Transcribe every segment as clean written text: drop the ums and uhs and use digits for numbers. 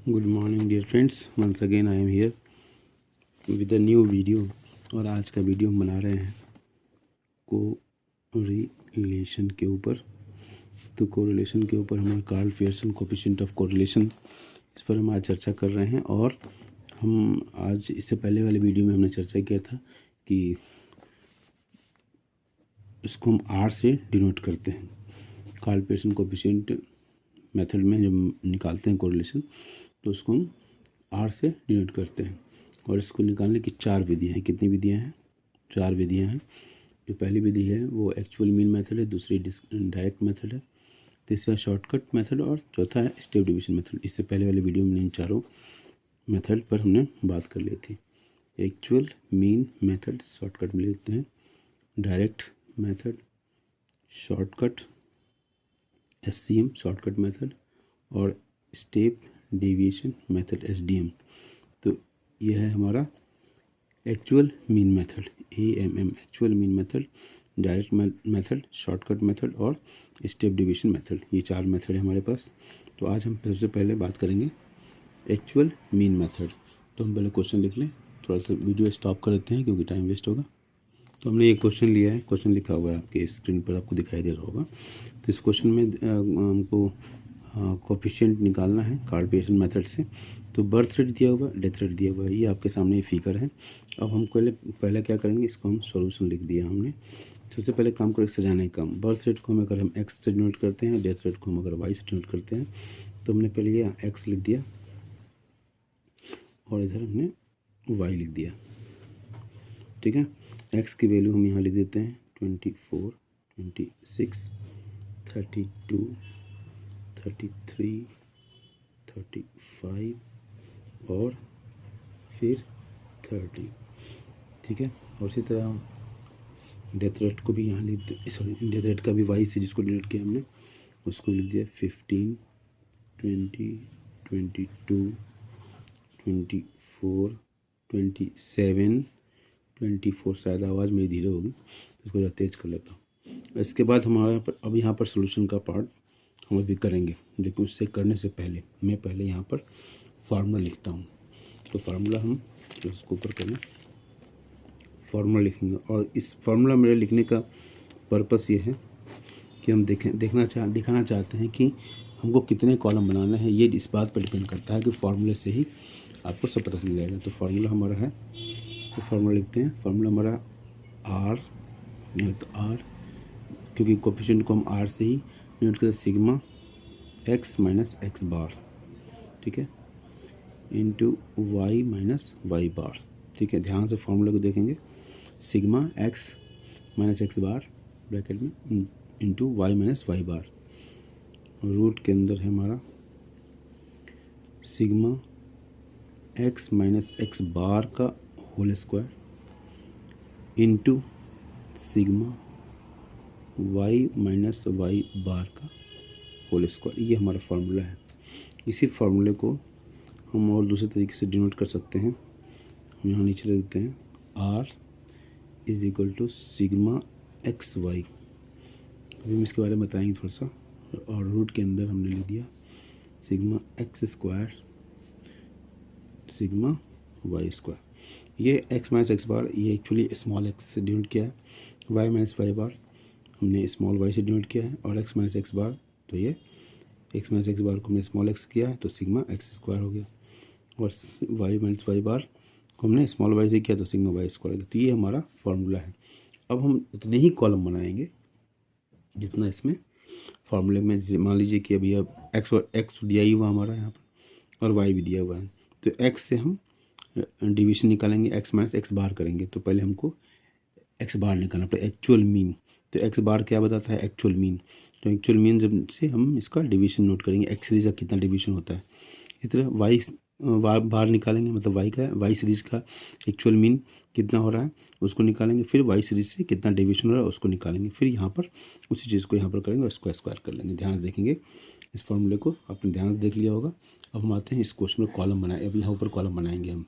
Good morning dear friends, once again I am here with a new video. और आज का video हम बना रहे हैं कोरिलेशन के ऊपर। तो कोरिलेशन के ऊपर हमारा Karl Pearson coefficient of correlation, इस पर हम आज चर्चा कर रहे हैं। और हम आज इससे पहले वाले वीडियो में हमने चर्चा किया था कि इसको हम आर से डिनोट करते हैं। कार्ल पियर्सन कोएफिशिएंट मेथड में जब निकालते हैं कोरिलेशन तो उसको हम आर से डिनोट करते हैं। और इसको निकालने की चार विधियाँ हैं। कितनी विधियाँ हैं? चार विधियाँ हैं। जो पहली विधि है वो एक्चुअल मीन मेथड है, दूसरी डायरेक्ट मेथड है, तीसरा शॉर्टकट मेथड और चौथा है स्टेप डिवीजन मेथड। इससे पहले वाले वीडियो में इन चारों मेथड पर हमने बात कर ली थी। एक्चुअल मीन मेथड शॉर्टकट में लेते हैं, direct method shortcut SCM shortcut method और स्टेप डेविएशन मेथड SDM। तो यह है हमारा actual mean method AMM, actual mean method, direct method, shortcut method और स्टेप डेविएशन मेथड। ये चार मेथड है हमारे पास। तो आज हम सबसे पहले बात करेंगे एक्चुअल मीन मेथड। तो हम पहले क्वेश्चन लिख लें, थोड़ा सा वीडियो स्टॉप कर देते हैं क्योंकि टाइम वेस्ट होगा। तो हमने ये क्वेश्चन लिया है, क्वेश्चन लिखा हुआ है आपके स्क्रीन पर, आपको दिखाई दे रहा होगा। तो इस क्वेश्चन में हमको कोएफिशिएंट निकालना है कार्ल पियर्सन मेथड से। तो बर्थ रेट दिया हुआ, डेथ रेट दिया हुआ है, ये आपके सामने ये फिगर है। अब हम पहले क्या करेंगे, इसको हम सॉल्यूशन लिख दिया हमने। सबसे पहले काम करें सजाने का काम। बर्थ रेट को हम अगर हम एक्स से डिनोट करते हैं, डेथ रेट को हम अगर वाई से डिनोट करते हैं, तो हमने पहले ये एक्स लिख दिया और इधर हमने वाई लिख दिया। ठीक है, एक्स की वैल्यू हम यहाँ लिख देते हैं 24, 26, 32, 33, 35 और फिर 30। ठीक है, और इसी तरह हम डेथ रेट को भी यहाँ लिख दे, सॉरी डेथ रेट का भी वाई से जिसको डिलीट किया हमने उसको लिख दिया 15, 20, 22, 24, 27, 24। शायद आवाज़ मेरी धीरे होगी तो इसको ज़्यादा तेज़ कर लेता हूँ। इसके बाद हमारा अब यहाँ पर सोल्यूशन का पार्ट हम अभी करेंगे, लेकिन उससे करने से पहले मैं पहले यहाँ पर फार्मूला लिखता हूँ। तो फार्मूला हम इसको ऊपर करें, फार्मूला लिखेंगे। और इस फार्मूला मेरे लिखने का पर्पस ये है कि हम दिखाना चाहते हैं कि हमको कितने कॉलम बनाना है। ये इस बात पर डिपेंड करता है कि फार्मूले से ही आपको सब पता चल जाएगा। तो फार्मूला हमारा है, तो फार्मूला लिखते हैं। फार्मूला हमारा आर, तो आर क्योंकि कोएफिशिएंट को हम आर से ही डिनोट करें, sigma x minus x bar, ठीक है, into y minus y bar. ठीक है, ध्यान से फार्मूला को देखेंगे। Sigma x minus x bar bracket में into y minus y bar, root के अंदर है हमारा sigma x minus x bar का whole square into sigma y minus y bar का होल स्क्वायर। ये हमारा फार्मूला है। इसी फार्मूले को हम और दूसरे तरीके से डिनोट कर सकते हैं। हम यहाँ नीचे लिख देते हैं r is equal to sigma x y. अभी हम इसके बारे में बताएंगे थोड़ा सा। और रूट के अंदर हमने लिख दिया sigma x square sigma y square. ये एक्स माइनस एक्स बार ये एक्चुअली स्मॉल एक्स से डिनोट किया है, वाई माइनस वाई बार हमने स्मॉल वाई से डिनोट किया है, और एक्स माइनस एक्स बार तो ये एक्स माइनस एक्स बार को हमने स्मॉल एक्स किया है तो सिग्मा एक्स स्क्वायर हो गया, और वाई माइनस वाई बार को हमने स्मॉल वाई से किया तो सिग्मा वाई स्क्वायर हो गया। तो ये हमारा फार्मूला है। अब हम उतने ही कॉलम बनाएंगे जितना इसमें फार्मूले में, मान लीजिए कि अभी अब एक्स दिया ही हुआ हमारा यहाँ पर और वाई भी दिया हुआ है। तो एक्स से हम डिवीजन निकालेंगे, एक्स माइनस एक्स बार करेंगे। तो पहले हमको एक्स बार निकालना पड़ेगा, एक्चुअल मीन। तो एक्स बार क्या बताता है? Actual mean. तो एक्चुअल मीन जब से हम इसका डिवीजन नोट करेंगे, एक्स सीरीज का कितना डिवीजन होता है। इसी तरह वाई बार निकालेंगे, मतलब वाई सीरीज का एक्चुअल मीन कितना हो रहा है उसको निकालेंगे, फिर वाई सीरीज से कितना डिवीजन हो रहा है उसको निकालेंगे, फिर यहाँ पर उसी चीज़ को यहाँ पर करेंगे और इसको स्क्वायर कर लेंगे। ध्यान से देखेंगे इस फॉर्मूले को, आपने ध्यान से देख लिया होगा। अब हम आते हैं इस क्वेश्चन में कॉलम बनाए। अब यहाँ ऊपर कॉलम बनाएंगे हम।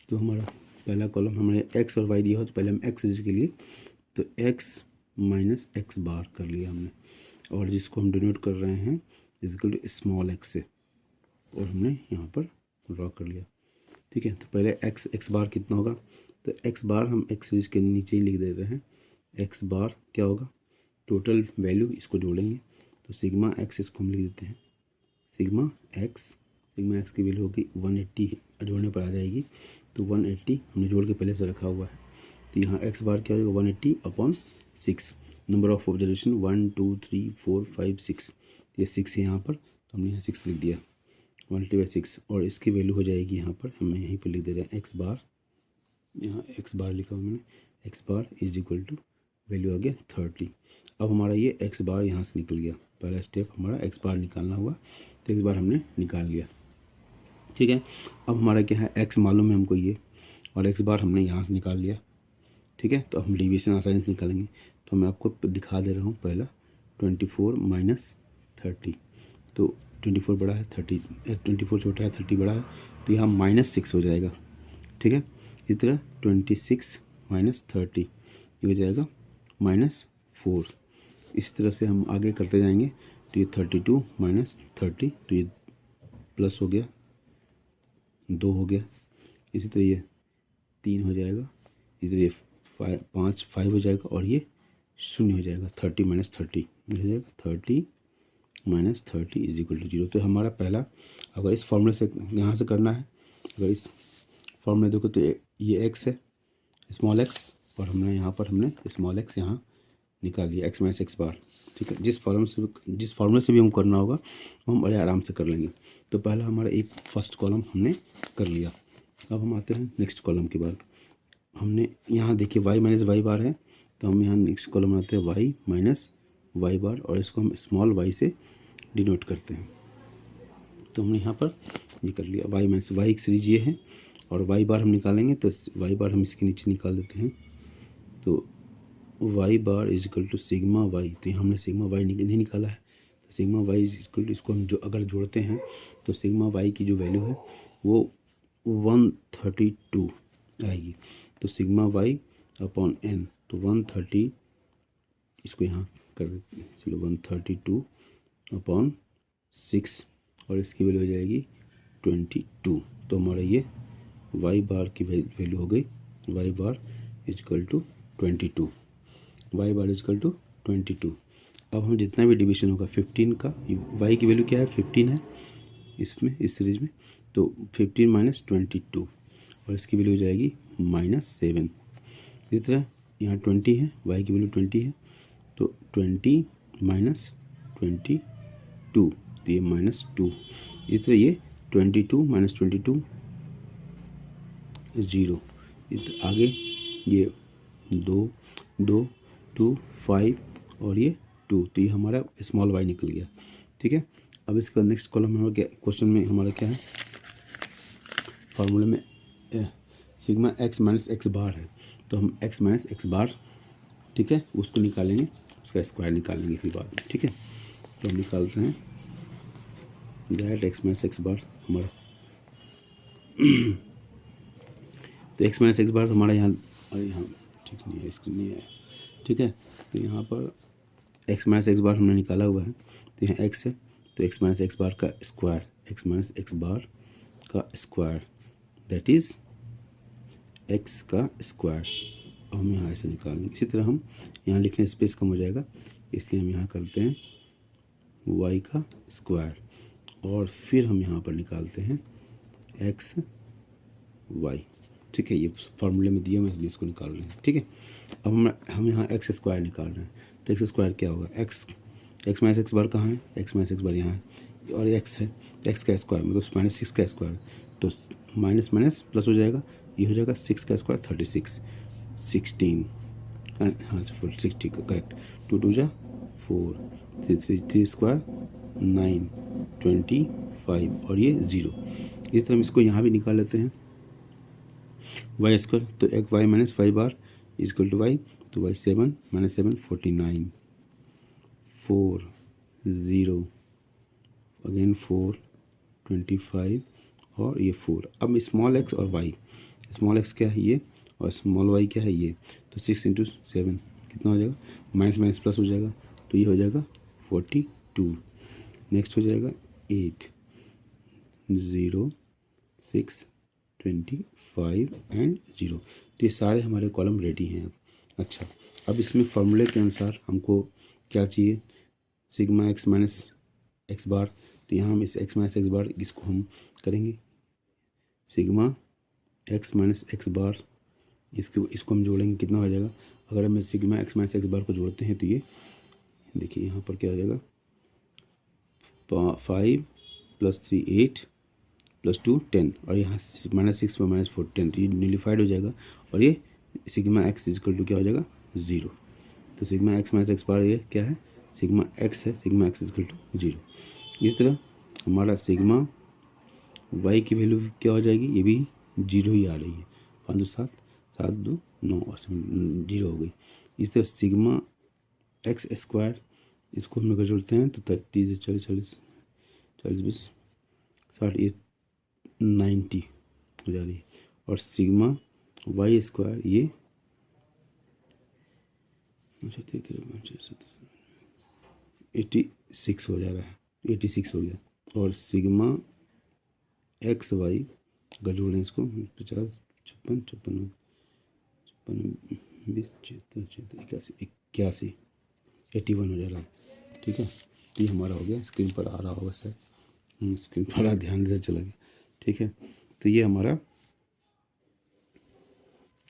तो हमारा पहला कॉलम हमारे एक्स और वाई दिया हो तो पहले हम एक्स सीरीज के लिए तो एक्स माइनस एक्स बार कर लिया हमने, और जिसको हम डिनोट कर रहे हैं is equal to small x से। और हमने यहाँ पर ड्रॉ कर लिया। ठीक है, तो पहले एक्स बार कितना होगा, तो एक्स बार हम एक्स सीरीज के नीचे ही लिख दे रहे हैं। एक्स बार क्या होगा, टोटल वैल्यू इसको जोड़ेंगे तो सिग्मा एक्स इसको हम लिख देते हैं सिग्मा एक्स की वैल्यू होगी 180 जोड़ने पर आ जाएगी, तो 180 हमने जोड़ के पहले से रखा हुआ है। तो यहाँ एक्स बार क्या होगा 180/6। नंबर ऑफ ऑब्जर्वेशन 1 2 3 4 5 6, ये 6 है यहाँ पर, तो हमने यहाँ 6 लिख दिया 180/6, और इसकी वैल्यू हो जाएगी यहाँ पर हमें यहीं पर लिख दे रहे हैं एक्स बार, यहाँ एक्स बार लिखा हुआ मैंने, x bar is equal to value आ गया 30। अब हमारा ये एक्स बार यहाँ से निकल गया, पहला स्टेप हमारा एक्स बार निकालना हुआ, तो एक्स बार हमने निकाल लिया। ठीक है, अब हमारा क्या है, एक्स मालूम है हमको ये, और एक्स बार हमने यहाँ से निकाल लिया। ठीक है, तो हम डेविएशन आसानी से निकालेंगे। तो मैं आपको दिखा दे रहा हूँ, पहला 24 माइनस 30, तो 24 बड़ा है 30, 24 छोटा है 30 बड़ा है, तो यहाँ -6 हो जाएगा। ठीक है, इसी तरह 26 माइनस 30 ये हो जाएगा -4। इस तरह से हम आगे करते जाएंगे, तो ये 32 माइनस 30, तो ये प्लस हो गया 2 हो गया, इसी तरह ये 3 हो जाएगा, इसी तरह ये 5 हो जाएगा, और ये 0 हो जाएगा। 30 माइनस 30 हो जाएगा 30 माइनस 30 इज इक्वल टू 0। तो हमारा पहला, अगर इस फॉर्मूले से यहाँ से करना है, अगर इस फॉर्मूले देखो तो ये एक्स है स्मॉल एक्स, और हमने यहाँ पर हमने स्मॉल एक्स यहाँ निकाल लिया एक्स माइनस एक्स बार। ठीक है, जिस फॉर्मूले से भी हम करना होगा वो हम बड़े आराम से कर लेंगे। तो पहला हमारा एक फर्स्ट कॉलम हमने कर लिया। अब हम आते हैं नेक्स्ट कॉलम के बाद, हमने यहाँ देखिए y माइनस वाई बार है, तो हम यहाँ नेक्स्ट कॉलम बनाते हैं y माइनस वाई बार, और इसको हम स्मॉल y से डिनोट करते हैं। तो हमने यहाँ पर ये कर लिया, y माइनस वाई की सीरीज ये है, और y बार हम निकालेंगे, तो y बार हम इसके नीचे निकाल देते हैं। तो y bar is equal to sigma y, तो यहाँ हमने सिग्मा y नहीं निकाला है, तो sigma y is equal to, इसको हम जो अगर जोड़ते हैं तो सिग्मा y की जो वैल्यू है वो 132 आएगी। तो सिग्मा y अपॉन n, तो 130, इसको यहाँ कर देते हैं, चलो 132/6, और इसकी वैल्यू हो जाएगी 22। तो हमारा ये y बार की वैल्यू हो गई y bar is equal to 22, y bar is equal to 22। अब हम जितना भी डिवीजन होगा 15 का, y की वैल्यू क्या है 15 है इसमें, इस सीरीज में, तो 15 माइनस 22, और इसकी वैल्यू हो जाएगी -7। इसी तरह यहाँ 20 है, y की वैल्यू 20 है, तो 20 माइनस 22, तो ये -2। इस तरह ये 22 माइनस 22 0, आगे ये 2 2 2 5 और ये 2, तो ये हमारा स्मॉल y निकल गया। ठीक है, अब इसका नेक्स्ट कॉलम हमारा क्या, क्वेश्चन में हमारा क्या है, फार्मूले में सिग्मा एक्स माइनस एक्स बार है, तो हम एक्स माइनस एक्स बार, ठीक है, उसको निकालेंगे, उसका स्क्वायर निकालेंगे फिर बाद में। ठीक है, तो हम निकालते हैं दैट एक्स माइनस एक्स बार हमारा तो एक्स माइनस एक्स बार हमारा यहाँ ठीक नहीं है, स्क्रीन नहीं है। ठीक है, तो यहाँ पर एक्स माइनस एक्स बार हमने निकाला हुआ है, तो यहाँ एक्स है, तो एक्स माइनस एक्स बार का square, x minus x bar का स्क्वायर दैट इज़ एक्स का स्क्वायर। अब हम यहाँ ऐसे निकाल लेंगे। इसी तरह हम यहाँ लिखने स्पेस कम हो जाएगा, इसलिए हम यहाँ करते हैं वाई का स्क्वायर, और फिर हम यहाँ पर निकालते हैं एक्स वाई। ठीक है, ये फार्मूले में दिए मैं इसलिए इसको निकाल रहे हैं। ठीक है, अब हम यहाँ एक्स स्क्वायर निकाल रहे हैं, तो एक्स स्क्वायर क्या होगा, एक्स माइनस एक्स बार कहाँ है, एक्स माइनस एक्स बार यहाँ है, और एक्स है, एक्स का स्क्वायर मतलब -6 का स्क्वायर, तो माइनस माइनस प्लस हो जाएगा, ये हो जाएगा 6 का स्क्वायर 36, 16, हाँ 60 का करेक्ट, 2 2 जा 4, 3 स्क्वायर 9, 25 और ये 0। इस तरह हम इसको यहाँ भी निकाल लेते हैं वाई स्क्वायर, तो एक y minus y bar is equal to y, तो वाई 7 माइनस 7 49, 4 0 अगेन 4 25 और ये 4। अब स्मॉल एक्स और वाई, स्मॉल एक्स क्या है ये और स्मॉल वाई क्या है ये, तो 6 × 7 कितना हो जाएगा, माइनस माइनस प्लस हो जाएगा, तो ये हो जाएगा 42। नेक्स्ट हो जाएगा 8, 0, 6, 25 एंड 0। तो ये सारे हमारे कॉलम रेडी हैं अब। अच्छा, अब इसमें फॉर्मूले के अनुसार हमको क्या चाहिए, सिग्मा एक्स माइनस एक्स बार। तो यहाँ हम इस एक्स माइनस एक्स बार इसको हम करेंगे सिग्मा एक्स माइनस एक्स बार, इसको हम जोड़ेंगे, कितना हो जाएगा। अगर हम सिग्मा एक्स माइनस एक्स बार को जोड़ते हैं तो ये देखिए यहाँ पर क्या हो जाएगा, 5 + 3 8 + 2 10, और यहाँ -6 + -4 10, तो ये न्यूलिफाइड हो जाएगा और ये सिग्मा एक्स इक्वल टू क्या हो जाएगा 0। तो sigma x minus x bar ये क्या है, सिग्मा एक्स है, सिग्मा एक्स इक्वल टू 0। इस तरह हमारा सिग्मा वाई की वैल्यू क्या हो जाएगी, ये भी 0 ही आ रही है। 5 2 7 7 2 9 और 0 हो गई। इस तरह सिग्मा एक्स स्क्वायर, इसको हम अगर जोड़ते हैं तो 30 40 40 40 20 60 ये 90 हो जा रही है। और सिग्मा वाई स्क्वायर ये 86 हो जा रहा है, 86 हो गया। और सिग्मा एक्स वाई अगर जोड़ें इसको 50 56 56 20 76 81 81 हो जा रहा है। ठीक है, ये हमारा हो गया, स्क्रीन पर आ रहा होगा सर, स्क्रीन पर आ, ध्यान से चला गया। ठीक है, तो ये हमारा,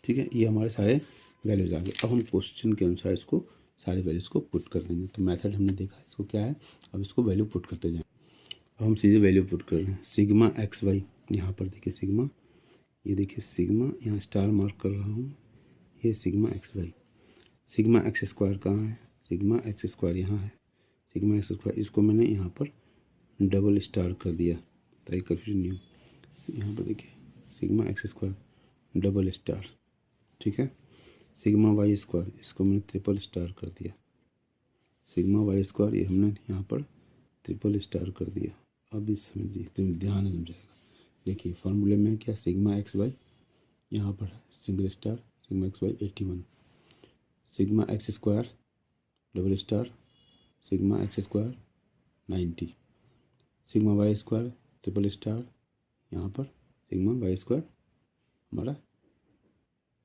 ठीक है, ये हमारे सारे वैल्यूज़ आ गए। अब हम क्वेश्चन के अनुसार इसको सारे वैल्यूज़ को पुट कर देंगे। तो मेथड हमने देखा इसको क्या है, अब इसको वैल्यू पुट करते जाएं। अब हम सीधे वैल्यू पुट कर रहे हैं। सिग्मा एक्स वाई, यहाँ पर देखिए सिग्मा, ये देखिए सिग्मा, यहाँ स्टार मार्क कर रहा हूँ, ये sigma x y. Sigma x square कहाँ है, सिग्मा एक्स स्क्वायर यहाँ है, सिग्मा एक्स स्क्वायर, इसको मैंने यहाँ पर डबल स्टार कर दिया ताकि कन्फ्यूजन नहीं हो। यहाँ पर देखिए sigma x square double star, ठीक है। सिग्मा वाई स्क्वायर, इसको मैंने ट्रिपल स्टार कर दिया। सिग्मा वाई स्क्वायर ये हमने यहाँ पर ट्रिपल स्टार कर दिया। अब इस समझिए, तो ध्यान से समझाएगा। देखिए फार्मूले में क्या, सिग्मा एक्स वाई यहाँ पर है single star, sigma x y 81, sigma x square double star, sigma x square 90, sigma y square triple star, यहाँ पर सिग्मा वाई स्क्वायर हमारा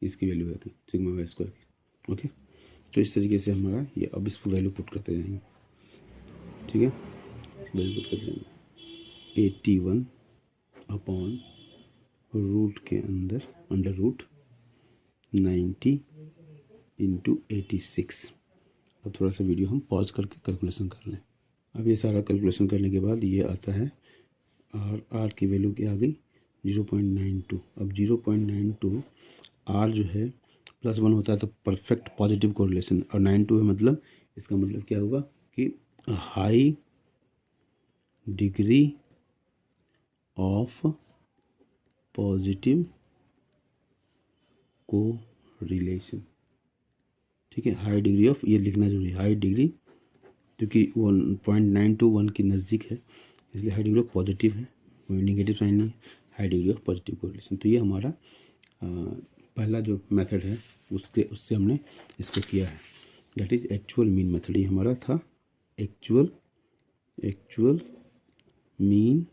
इसकी वैल्यू है सिग्मा वाई स्क्वायर की। ओके, तो इस तरीके से हमारा ये, अब इसको वैल्यू पुट करते जाएंगे। ठीक है, वैल्यू पुट करते जाएंगे। 81 अपॉन रूट के अंडर रूट 90 इंटू 86। अब थोड़ा सा वीडियो हम पॉज करके कैलकुलेशन कर लें। अब ये सारा कैलकुलेशन करने के बाद ये आता है आर की वैल्यू क्या आ गई 0.92। अब 0.92 आर जो है +1 होता है तो परफेक्ट पॉजिटिव कोरिलेशन, और 92 है मतलब इसका मतलब क्या होगा कि high degree of positive correlation. ठीक है, हाई डिग्री ऑफ, ये लिखना जरूरी है, हाई डिग्री, क्योंकि 1.921 के नज़दीक है इसलिए हाई डिग्री ऑफ पॉजिटिव है, कोई नेगेटिव साइन नहीं है, high degree of positive correlation. तो ये हमारा पहला जो मेथड है उससे हमने इसको किया है, that is actual mean method. ये हमारा था एक्चुअल मीन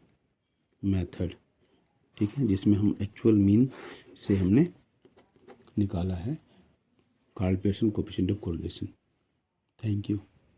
मेथड। ठीक है, जिसमें हम एक्चुअल मीन से हमने निकाला है Karl Pearson coefficient of correlation. Thank you.